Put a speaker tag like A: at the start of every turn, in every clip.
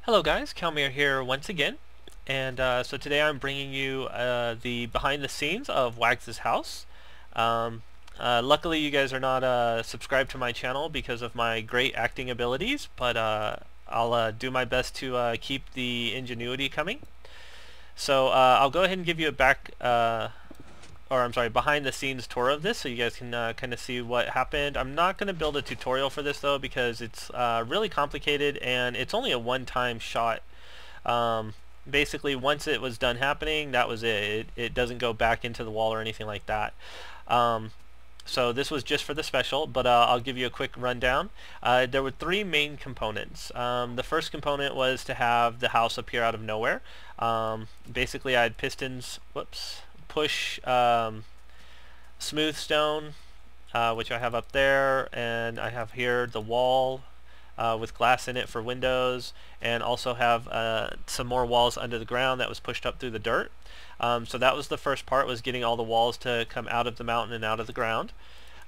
A: Hello guys, Kalmir here once again, and so today I'm bringing you the behind the scenes of Wags' house. Luckily you guys are not subscribed to my channel because of my great acting abilities, but I'll do my best to keep the ingenuity coming. So I'll go ahead and give you a behind the scenes tour of this so you guys can kind of see what happened. I'm not going to build a tutorial for this though because it's really complicated and it's only a one-time shot. Basically once it was done happening, that was it. It doesn't go back into the wall or anything like that. So this was just for the special, but I'll give you a quick rundown. There were three main components. The first component was to have the house appear out of nowhere. Basically I had pistons, push smooth stone, which I have up there, and I have here the wall with glass in it for windows, and also have some more walls under the ground that was pushed up through the dirt. So that was the first part, was getting all the walls to come out of the mountain and out of the ground.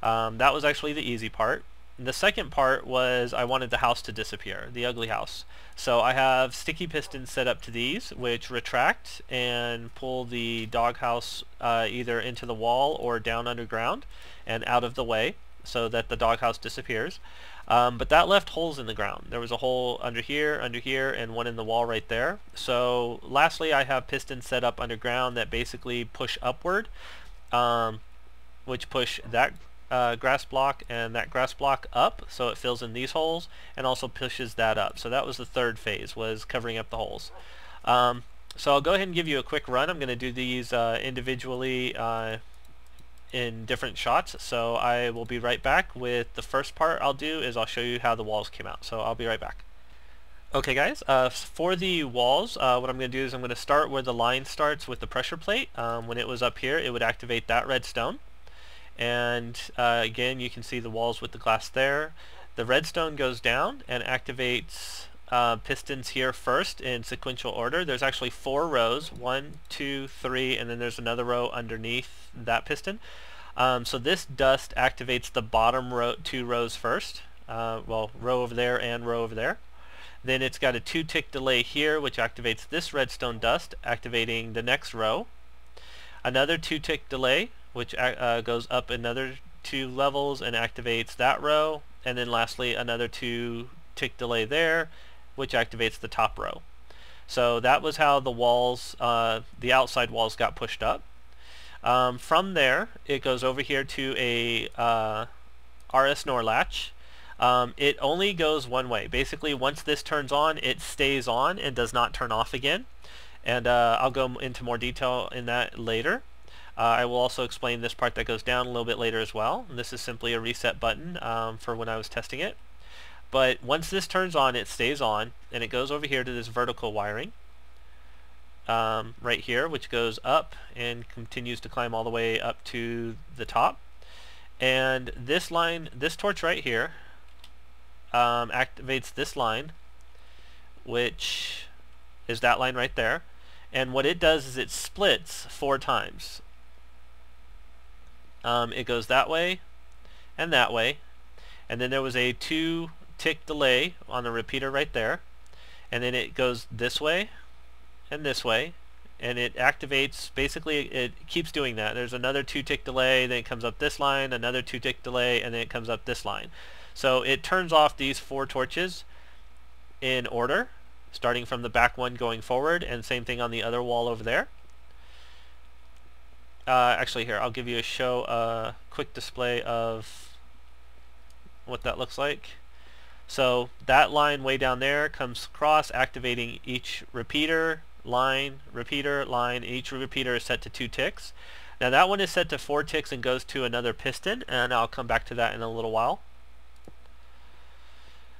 A: That was actually the easy part. And the second part was I wanted the house to disappear, the ugly house. So I have sticky pistons set up to these, which retract and pull the doghouse either into the wall or down underground and out of the way so that the doghouse disappears. But that left holes in the ground. There was a hole under here, and one in the wall right there. So lastly, I have pistons set up underground that basically push upward, which push that grass block and that grass block up so it fills in these holes and also pushes that up. So that was the third phase, was covering up the holes. So I'll go ahead and give you a quick run. I'm going to do these individually in different shots, so I will be right back. With the first part I'll do is I'll show you how the walls came out, so I'll be right back. Okay guys, for the walls, what I'm going to do is I'm going to start where the line starts with the pressure plate. When it was up here, it would activate that redstone. And again, you can see the walls with the glass there. The redstone goes down and activates pistons here first in sequential order. There's actually 4 rows, 1, 2, 3, and then there's another row underneath that piston. So this dust activates the bottom 2 rows first. Well, row over there and row over there. Then it's got a 2-tick delay here, which activates this redstone dust, activating the next row. Another 2-tick delay, which goes up another 2 levels and activates that row. And then lastly, another 2-tick delay there, which activates the top row. So that was how the walls, the outside walls, got pushed up. From there, it goes over here to a RS NOR latch. It only goes one way. Basically, once this turns on, it stays on and does not turn off again. And I'll go into more detail in that later. I will also explain this part that goes down a little bit later as well. And this is simply a reset button for when I was testing it. But once this turns on, it stays on, and it goes over here to this vertical wiring right here, which goes up and continues to climb all the way up to the top. And this line, this torch right here, activates this line, which is that line right there. And what it does is it splits 4 times. It goes that way, and then there was a 2-tick delay on the repeater right there, and then it goes this way, and it activates, basically it keeps doing that. There's another 2-tick delay, then it comes up this line, another 2-tick delay, and then it comes up this line. So it turns off these 4 torches in order, starting from the back one going forward, and same thing on the other wall over there. Actually, here, I'll give you a quick display of what that looks like. So that line way down there comes across, activating each repeater, line, each repeater is set to 2 ticks. Now that one is set to 4 ticks and goes to another piston, and I'll come back to that in a little while.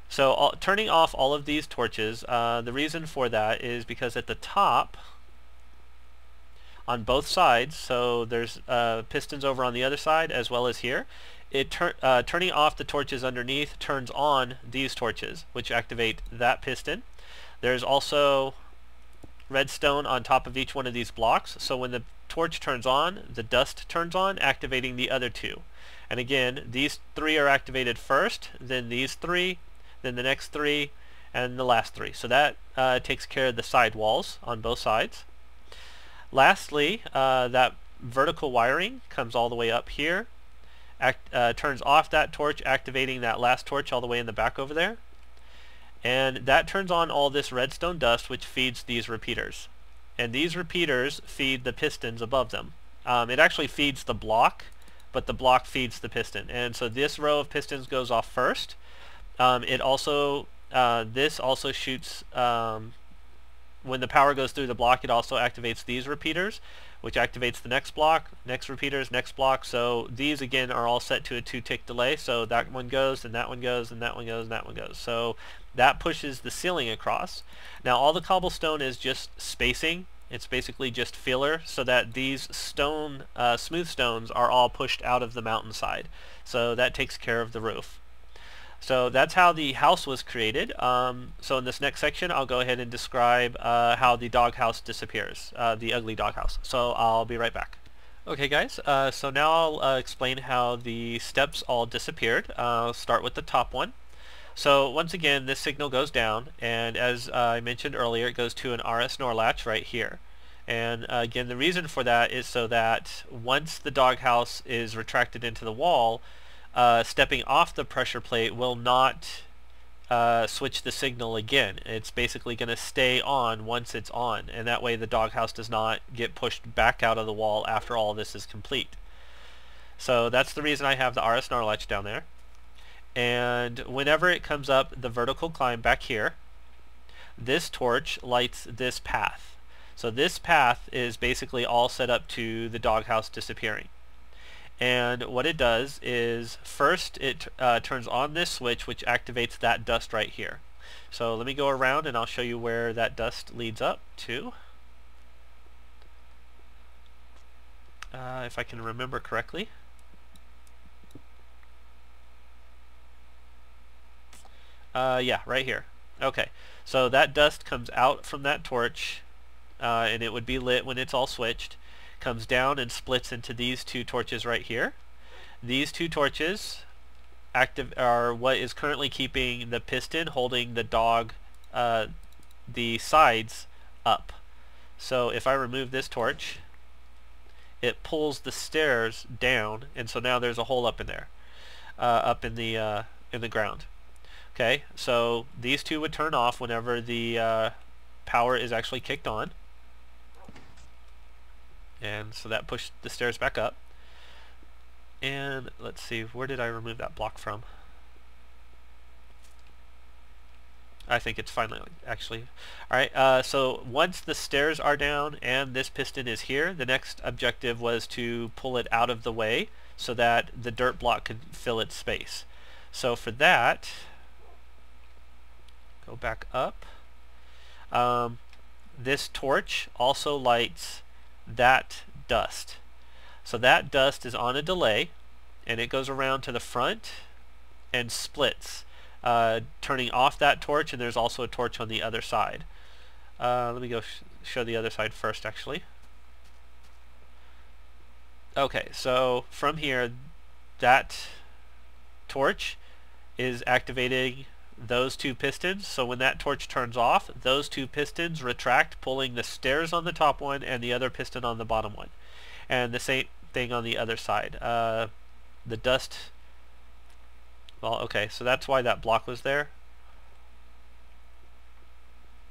A: So turning off all of these torches, the reason for that is because at the top, on both sides, so there's pistons over on the other side as well as here, turning off the torches underneath turns on these torches, which activate that piston. There's also redstone on top of each one of these blocks, so when the torch turns on, the dust turns on, activating the other 2. And again, these 3 are activated first, then these 3, then the next 3, and the last 3. So that takes care of the side walls on both sides. Lastly, that vertical wiring comes all the way up here, turns off that torch, activating that last torch all the way in the back over there. And that turns on all this redstone dust, which feeds these repeaters. And these repeaters feed the pistons above them. It actually feeds the block, but the block feeds the piston. And so this row of pistons goes off first. This also shoots, when the power goes through the block, it also activates these repeaters, which activates the next block, next repeaters, next block. So these again are all set to a 2-tick delay. So that one goes, and that one goes, and that one goes, and that one goes. So that pushes the ceiling across. Now all the cobblestone is just spacing. It's basically just filler so that these smooth stones are all pushed out of the mountainside. So that takes care of the roof. So that's how the house was created. So in this next section, I'll go ahead and describe how the doghouse disappears, the ugly doghouse. So I'll be right back. Okay guys, so now I'll explain how the steps all disappeared. I'll start with the top one. So once again, this signal goes down, and as I mentioned earlier, it goes to an RS NOR latch right here. And again, the reason for that is so that once the doghouse is retracted into the wall, stepping off the pressure plate will not switch the signal again. It's basically going to stay on once it's on, and that way the doghouse does not get pushed back out of the wall after all this is complete. So that's the reason I have the RS NOR latch down there. And whenever it comes up the vertical climb back here, this torch lights this path. So this path is basically all set up to the doghouse disappearing. And what it does is first it turns on this switch, which activates that dust right here. So let me go around and I'll show you where that dust leads up to. If I can remember correctly. Yeah, right here. Okay, so that dust comes out from that torch, and it would be lit when it's all switched. Comes down and splits into these 2 torches right here. These 2 torches are what is currently keeping the piston holding the the sides up. So if I remove this torch, it pulls the stairs down, and so now there's a hole up in there, up in the ground. Okay, so these 2 would turn off whenever the power is actually kicked on. And so that pushed the stairs back up. And let's see, where did I remove that block from? I think it's finally actually. Alright, so once the stairs are down and this piston is here, the next objective was to pull it out of the way so that the dirt block could fill its space. So for that, go back up. This torch also lights that dust. So that dust is on a delay, and it goes around to the front and splits, turning off that torch, and there's also a torch on the other side. Let me go show the other side first actually. Okay, so from here that torch is activating those 2 pistons. So when that torch turns off, those 2 pistons retract, pulling the stairs on the top one and the other piston on the bottom one. And the same thing on the other side. The dust, well, okay, so that's why that block was there.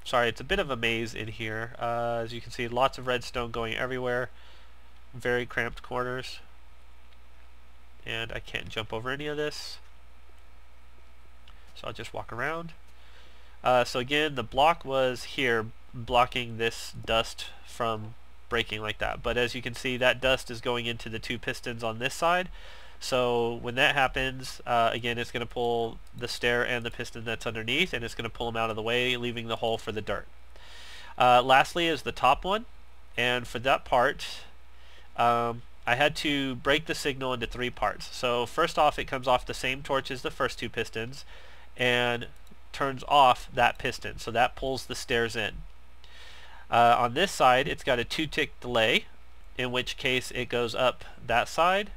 A: Sorry, it's a bit of a maze in here. As you can see, lots of redstone going everywhere. Very cramped corners. And I can't jump over any of this. So I'll just walk around. So again, the block was here blocking this dust from breaking like that. But as you can see, that dust is going into the 2 pistons on this side. So when that happens, again, it's going to pull the stair and the piston that's underneath, and it's going to pull them out of the way, leaving the hole for the dirt. Lastly is the top one. And for that part, I had to break the signal into 3 parts. So first off, it comes off the same torch as the first 2 pistons and turns off that piston, so that pulls the stairs in. On this side, it's got a 2-tick delay, in which case it goes up that side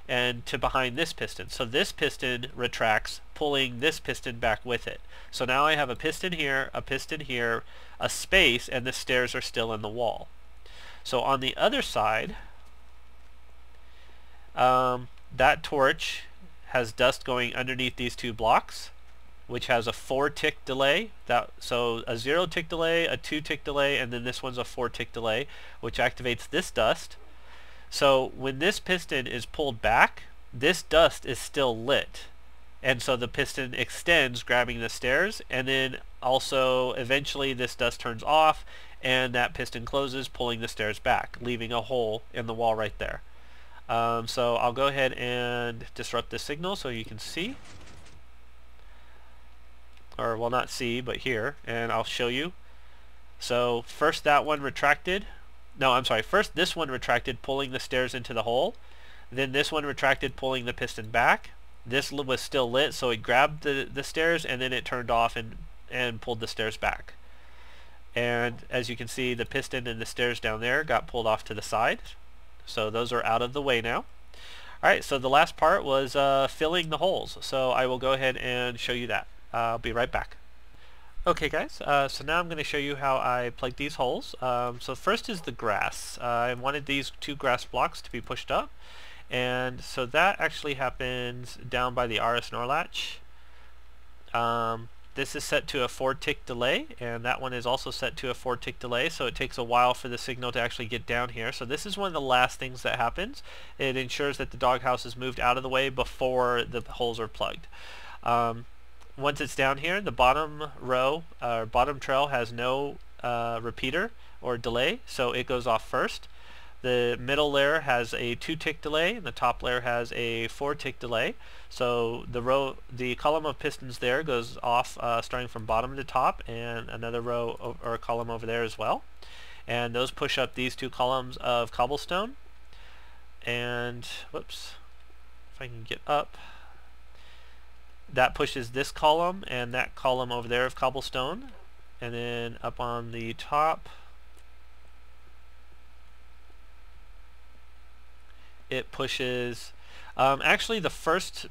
A: and to behind this piston. So this piston retracts, pulling this piston back with it. So now I have a piston here, a space, and the stairs are still in the wall. So on the other side, that torch has dust going underneath these two blocks, which has a 4-tick delay. So a 0-tick delay, a 2-tick delay, and then this one's a 4-tick delay, which activates this dust. So when this piston is pulled back, this dust is still lit. And so the piston extends, grabbing the stairs, and then also eventually this dust turns off and that piston closes, pulling the stairs back, leaving a hole in the wall right there. So I'll go ahead and disrupt the signal so you can see. Or, well, not see, but hear, and I'll show you. So first that one retracted. No, I'm sorry. First this one retracted, pulling the stairs into the hole. Then this one retracted, pulling the piston back. This was still lit, so it grabbed the stairs, and then it turned off and pulled the stairs back. And as you can see, the piston and the stairs down there got pulled off to the side. So those are out of the way now. Alright, so the last part was filling the holes. So I will go ahead and show you that. I'll be right back. Okay guys, so now I'm going to show you how I plug these holes. So first is the grass. I wanted these 2 grass blocks to be pushed up, and so that actually happens down by the RS Norlatch. This is set to a 4-tick delay, and that one is also set to a 4-tick delay, so it takes a while for the signal to actually get down here. So this is one of the last things that happens. It ensures that the doghouse is moved out of the way before the holes are plugged. Once it's down here, the bottom row, or bottom trail, has no repeater or delay, so it goes off first. The middle layer has a 2-tick delay, and the top layer has a 4-tick delay. So the column of pistons there goes off starting from bottom to top, and another row or column over there as well. And those push up these 2 columns of cobblestone. And whoops, if I can get up. That pushes this column and that column over there of cobblestone, and then up on the top it pushes actually the first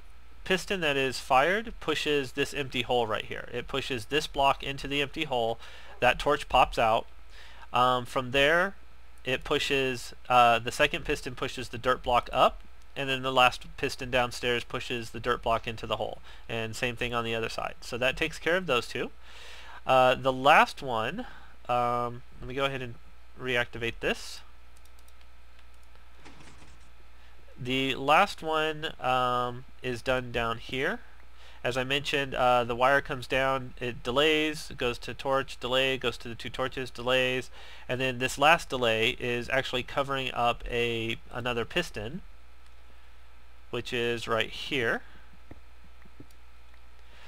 A: piston that is fired pushes this empty hole right here. It pushes this block into the empty hole. That torch pops out. From there it pushes the second piston pushes the dirt block up, and then the last piston downstairs pushes the dirt block into the hole, and same thing on the other side. So that takes care of those 2. The last one, let me go ahead and reactivate this. The last one is done down here. As I mentioned, the wire comes down, it delays, it goes to torch, delay, goes to the 2 torches, delays, and then this last delay is actually covering up another piston, which is right here.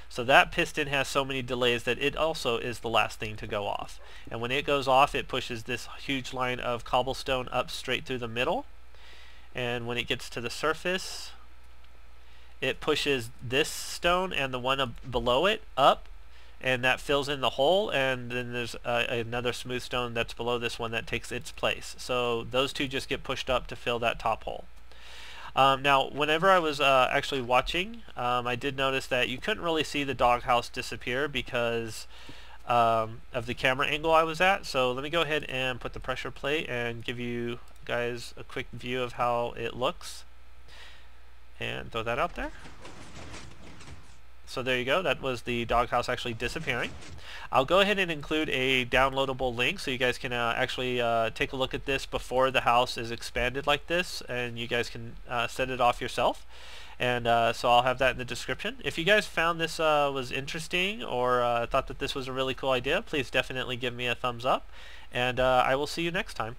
A: So that piston has so many delays that it also is the last thing to go off. And when it goes off, it pushes this huge line of cobblestone up straight through the middle. And when it gets to the surface, it pushes this stone and the one below it up, and that fills in the hole, and then there's another smooth stone that's below this one that takes its place. So those 2 just get pushed up to fill that top hole. Now, whenever I was actually watching, I did notice that you couldn't really see the doghouse disappear because of the camera angle I was at. So let me go ahead and put the pressure plate and give you guys a quick view of how it looks, and throw that out there. So there you go, that was the doghouse actually disappearing. I'll go ahead and include a downloadable link so you guys can actually take a look at this before the house is expanded like this, and you guys can set it off yourself. And so I'll have that in the description. If you guys found this was interesting, or thought that this was a really cool idea, please definitely give me a thumbs up, and I will see you next time.